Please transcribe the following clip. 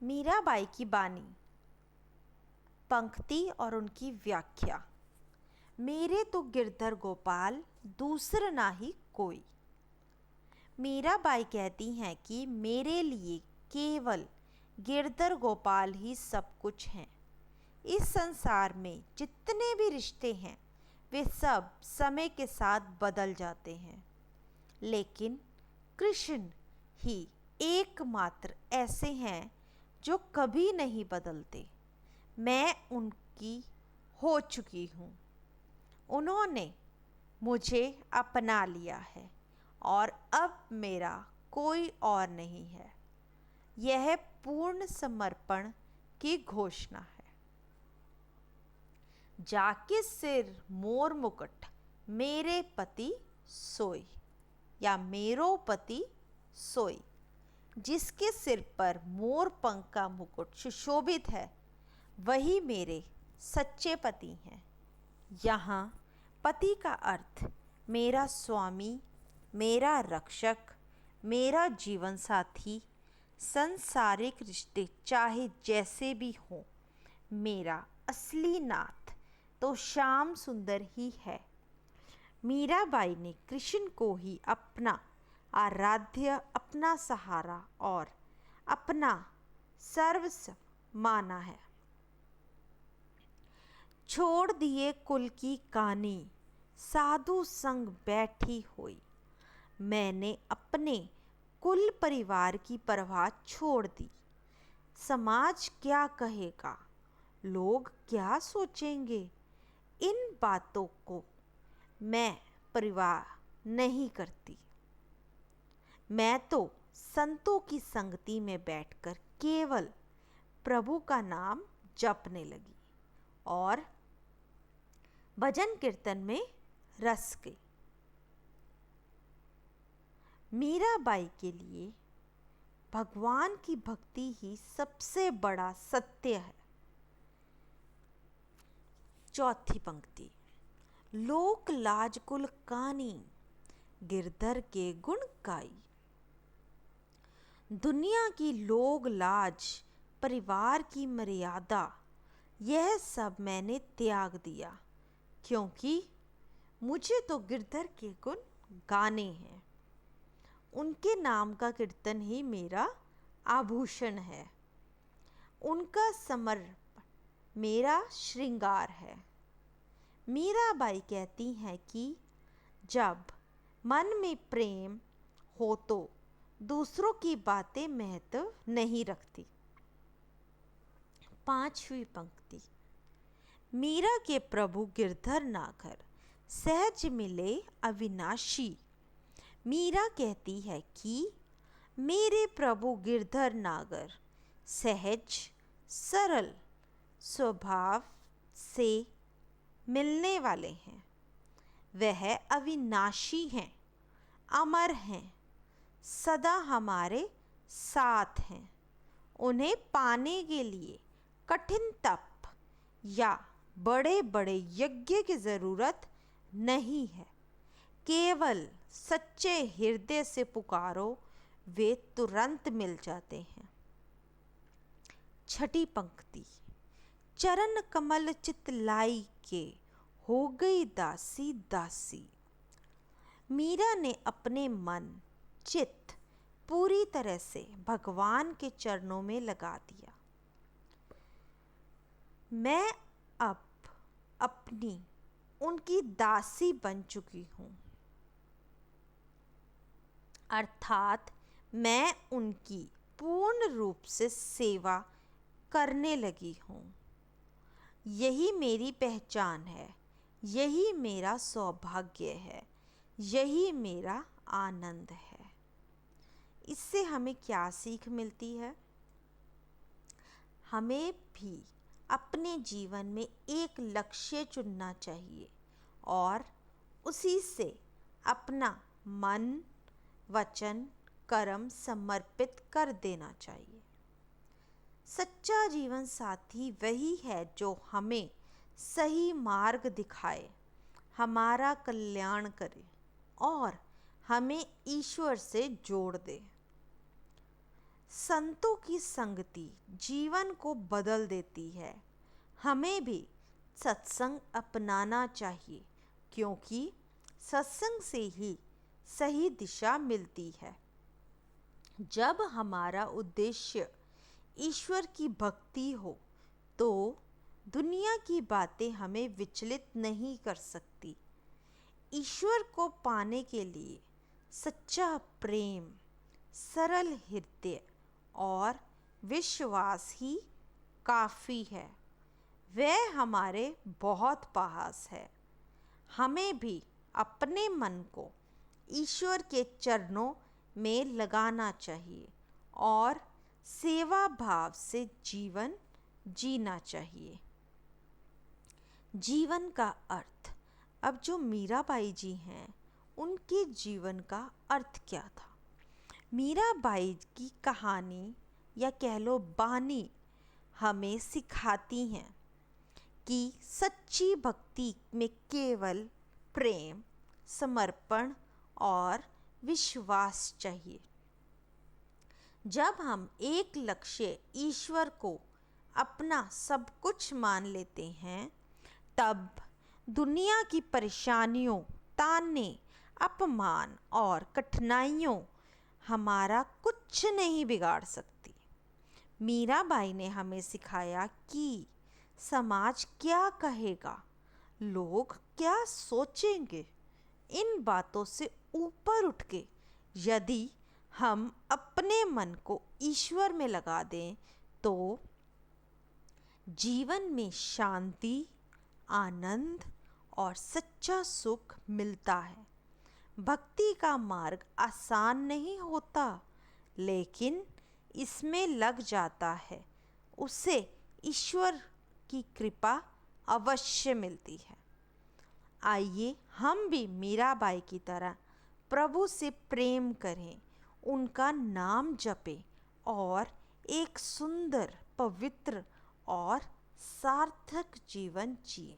मीराबाई की बानी, पंक्ति और उनकी व्याख्या। मेरे तो गिरधर गोपाल दूसर ना ही कोई। मीराबाई कहती हैं कि मेरे लिए केवल गिरधर गोपाल ही सब कुछ हैं। इस संसार में जितने भी रिश्ते हैं वे सब समय के साथ बदल जाते हैं, लेकिन कृष्ण ही एकमात्र ऐसे हैं जो कभी नहीं बदलते। मैं उनकी हो चुकी हूँ। उन्होंने मुझे अपना लिया है और अब मेरा कोई और नहीं है। यह पूर्ण समर्पण की घोषणा है। जाके सिर मोर मुकुट मेरे पति सोई, या मेरो पति सोई। जिसके सिर पर मोर पंख का मुकुट सुशोभित है वही मेरे सच्चे पति हैं। यहाँ पति का अर्थ मेरा स्वामी, मेरा रक्षक, मेरा जीवन साथी। सांसारिक रिश्ते चाहे जैसे भी हों, मेरा असली नाथ तो श्याम सुंदर ही है। मीराबाई ने कृष्ण को ही अपना आराध्य, अपना सहारा और अपना सर्वस्व माना है। छोड़ दिए कुल की कानी, साधु संग बैठी हुई। मैंने अपने कुल परिवार की परवाह छोड़ दी। समाज क्या कहेगा, लोग क्या सोचेंगे, इन बातों को मैं परवाह नहीं करती। मैं तो संतों की संगति में बैठकर केवल प्रभु का नाम जपने लगी और भजन कीर्तन में रस गई। मीराबाई के लिए भगवान की भक्ति ही सबसे बड़ा सत्य है। चौथी पंक्ति। लोक लाज कुल कानी, गिरधर के गुण गाई। दुनिया की लोग लाज, परिवार की मर्यादा, यह सब मैंने त्याग दिया, क्योंकि मुझे तो गिरधर के गुण गाने हैं। उनके नाम का कीर्तन ही मेरा आभूषण है। उनका समर्पण मेरा श्रृंगार है। मीराबाई कहती हैं कि जब मन में प्रेम हो तो दूसरों की बातें महत्व नहीं रखती। पांचवी पंक्ति। मीरा के प्रभु गिरधर नागर, सहज मिले अविनाशी। मीरा कहती है कि मेरे प्रभु गिरधर नागर सहज सरल स्वभाव से मिलने वाले हैं। वह अविनाशी हैं, अमर हैं, सदा हमारे साथ हैं। उन्हें पाने के लिए कठिन तप या बड़े बड़े यज्ञ की ज़रूरत नहीं है। केवल सच्चे हृदय से पुकारो, वे तुरंत मिल जाते हैं। छठी पंक्ति। चरण कमल चित लाई के, हो गई दासी दासी। मीरा ने अपने मन चित्त पूरी तरह से भगवान के चरणों में लगा दिया। मैं अब अपनी उनकी दासी बन चुकी हूँ, अर्थात मैं उनकी पूर्ण रूप से सेवा करने लगी हूँ। यही मेरी पहचान है, यही मेरा सौभाग्य है, यही मेरा आनंद है। इससे हमें क्या सीख मिलती है? हमें भी अपने जीवन में एक लक्ष्य चुनना चाहिए और उसी से अपना मन, वचन, कर्म समर्पित कर देना चाहिए। सच्चा जीवन साथी वही है जो हमें सही मार्ग दिखाए, हमारा कल्याण करे और हमें ईश्वर से जोड़ दे। संतों की संगति जीवन को बदल देती है। हमें भी सत्संग अपनाना चाहिए, क्योंकि सत्संग से ही सही दिशा मिलती है। जब हमारा उद्देश्य ईश्वर की भक्ति हो तो दुनिया की बातें हमें विचलित नहीं कर सकती। ईश्वर को पाने के लिए सच्चा प्रेम, सरल हृदय और विश्वास ही काफ़ी है। वह हमारे बहुत पास है। हमें भी अपने मन को ईश्वर के चरणों में लगाना चाहिए और सेवा भाव से जीवन जीना चाहिए। जीवन का अर्थ। अब जो मीराबाई जी हैं, उनके जीवन का अर्थ क्या था? मीराबाई की कहानी या कह लो बानी हमें सिखाती हैं कि सच्ची भक्ति में केवल प्रेम, समर्पण और विश्वास चाहिए। जब हम एक लक्ष्य ईश्वर को अपना सब कुछ मान लेते हैं, तब दुनिया की परेशानियों, ताने, अपमान और कठिनाइयों हमारा कुछ नहीं बिगाड़ सकती। मीराबाई ने हमें सिखाया कि समाज क्या कहेगा, लोग क्या सोचेंगे, इन बातों से ऊपर उठ के यदि हम अपने मन को ईश्वर में लगा दें तो जीवन में शांति, आनंद और सच्चा सुख मिलता है। भक्ति का मार्ग आसान नहीं होता, लेकिन इसमें लग जाता है उसे ईश्वर की कृपा अवश्य मिलती है। आइए हम भी मीराबाई की तरह प्रभु से प्रेम करें, उनका नाम जपें और एक सुंदर, पवित्र और सार्थक जीवन जिएं।